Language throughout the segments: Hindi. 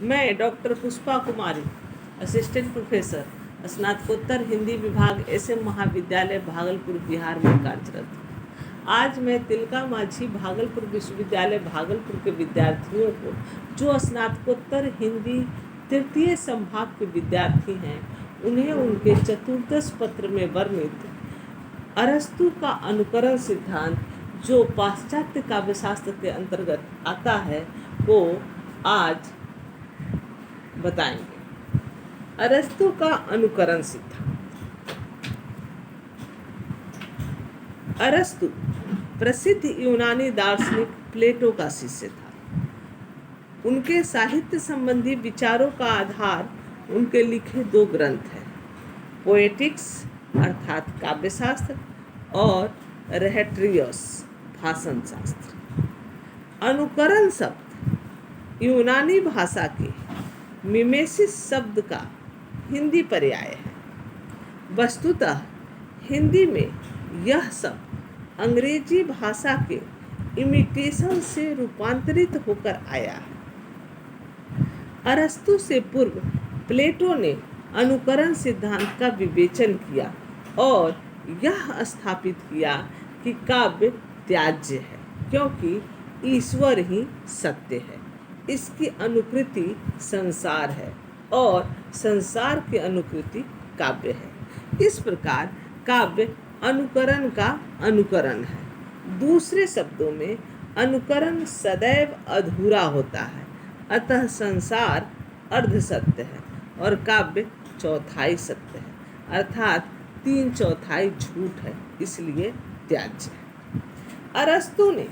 मैं डॉक्टर पुष्पा कुमारी, असिस्टेंट प्रोफेसर, स्नातकोत्तर हिंदी विभाग, SM महाविद्यालय भागलपुर, बिहार में कार्यरत हूँ। आज मैं तिलका माझी भागलपुर विश्वविद्यालय भागलपुर के विद्यार्थियों को, जो स्नातकोत्तर हिंदी तृतीय संभाग के विद्यार्थी हैं, उन्हें उनके चतुर्दश पत्र में वर्णित अरस्तु का अनुकरण सिद्धांत, जो पाश्चात्य काव्यशास्त्र के अंतर्गत आता है, को आज बताएंगे। अरस्तु का अनुकरण सिद्धांत। अरस्तु प्रसिद्ध यूनानी दार्शनिक प्लेटो का शिष्य था। उनके साहित्य संबंधी विचारों का आधार उनके लिखे दो ग्रंथ हैं, पोएटिक्स अर्थात काव्यशास्त्र और रेहेट्रियस भाषण शास्त्र। अनुकरण शब्द यूनानी भाषा के मिमेसिस शब्द का हिंदी पर्याय है। वस्तुतः हिंदी में यह शब्द अंग्रेजी भाषा के इमिटेशन से रूपांतरित होकर आया है। अरस्तु से पूर्व प्लेटो ने अनुकरण सिद्धांत का विवेचन किया और यह स्थापित किया कि काव्य त्याज्य है, क्योंकि ईश्वर ही सत्य है। इसकी अनुकृति संसार है और संसार की अनुकृति काव्य है। इस प्रकार काव्य अनुकरण का अनुकरण है। दूसरे शब्दों में अनुकरण सदैव अधूरा होता है, अतः संसार अर्ध सत्य है और काव्य चौथाई सत्य है, अर्थात 3/4 झूठ है, इसलिए त्याज्य है। अरस्तु ने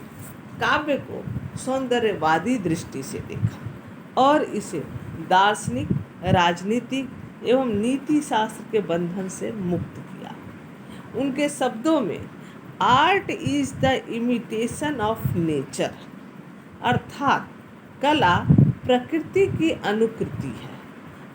काव्य को सौंदर्यवादी दृष्टि से देखा और इसे दार्शनिक, राजनीतिक एवं नीति शास्त्र के बंधन से मुक्त किया। उनके शब्दों में art is the imitation of nature, अर्थात कला प्रकृति की अनुकृति है।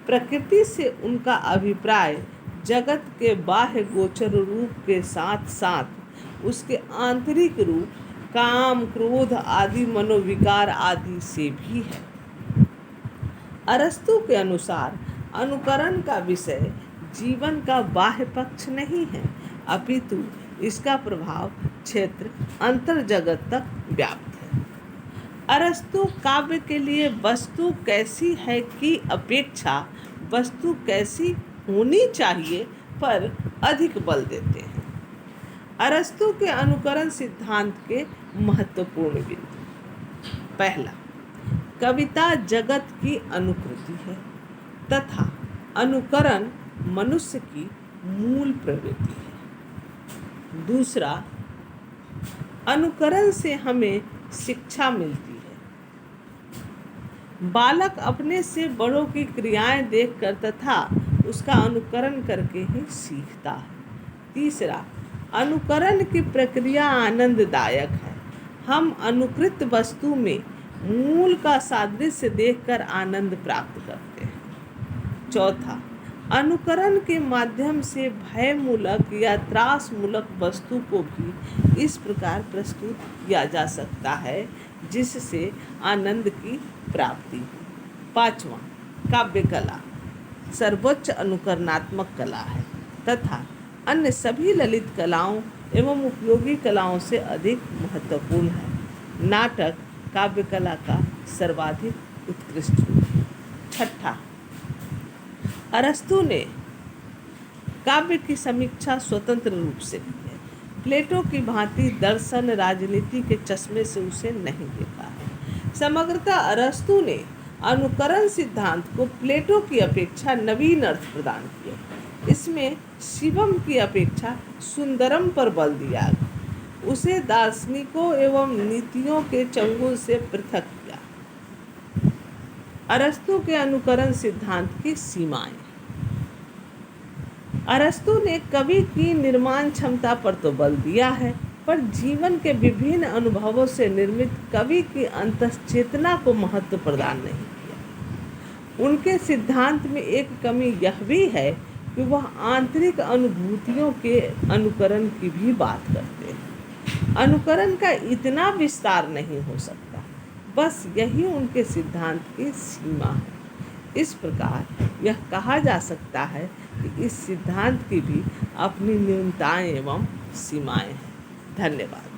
प्रकृति से उनका अभिप्राय जगत के बाह्य गोचर रूप के साथ साथ उसके आंतरिक रूप काम, क्रोध आदि मनोविकार आदि से भी है। अरस्तु के अनुसार अनुकरण का विषय जीवन का बाह्य पक्ष नहीं है, अपितु इसका प्रभाव क्षेत्र अंतर जगत तक व्याप्त है। अरस्तु काव्य के लिए वस्तु कैसी है की अपेक्षा वस्तु कैसी होनी चाहिए पर अधिक बल देते हैं। अरस्तु के अनुकरण सिद्धांत के महत्वपूर्ण बिंदु: पहला, कविता जगत की अनुकृति है तथा अनुकरण मनुष्य की मूल प्रवृत्ति है। दूसरा, अनुकरण से हमें शिक्षा मिलती है। बालक अपने से बड़ों की क्रियाएं देखकर तथा उसका अनुकरण करके ही सीखता है। तीसरा, अनुकरण की प्रक्रिया आनंददायक है। हम अनुकृत वस्तु में मूल का सादृश्य देखकर आनंद प्राप्त करते हैं। चौथा, अनुकरण के माध्यम से भयमूलक या त्रासमूलक वस्तु को भी इस प्रकार प्रस्तुत किया जा सकता है जिससे आनंद की प्राप्ति हो। पांचवा, काव्य कला सर्वोच्च अनुकरणात्मक कला है तथा अन्य सभी ललित कलाओं एवं उपयोगी कलाओं से अधिक महत्वपूर्ण है। नाटक काव्य कला का सर्वाधिक उत्कृष्ट रूप है। छठा, अरस्तु ने काव्य की समीक्षा स्वतंत्र रूप से की है। प्लेटो की भांति दर्शन, राजनीति के चश्मे से उसे नहीं देखा है। समग्रतः अरस्तु ने अनुकरण सिद्धांत को प्लेटो की अपेक्षा नवीन अर्थ प्रदान किया। इसमें शिवम की अपेक्षा सुंदरम पर बल दिया, उसे दार्शनिकों एवं नीतियों के चंगुल से पृथक किया। अरस्तु के अनुकरण सिद्धांत की सीमाएं: अरस्तु ने कवि की निर्माण क्षमता पर तो बल दिया है, पर जीवन के विभिन्न अनुभवों से निर्मित कवि की अंतश्चेतना को महत्व प्रदान नहीं किया। उनके सिद्धांत में एक कमी यह भी है कि वह आंतरिक अनुभूतियों के अनुकरण की भी बात करते हैं। अनुकरण का इतना विस्तार नहीं हो सकता, बस यही उनके सिद्धांत की सीमा है। इस प्रकार यह कहा जा सकता है कि इस सिद्धांत की भी अपनी न्यूनताएं एवं सीमाएं हैं। धन्यवाद।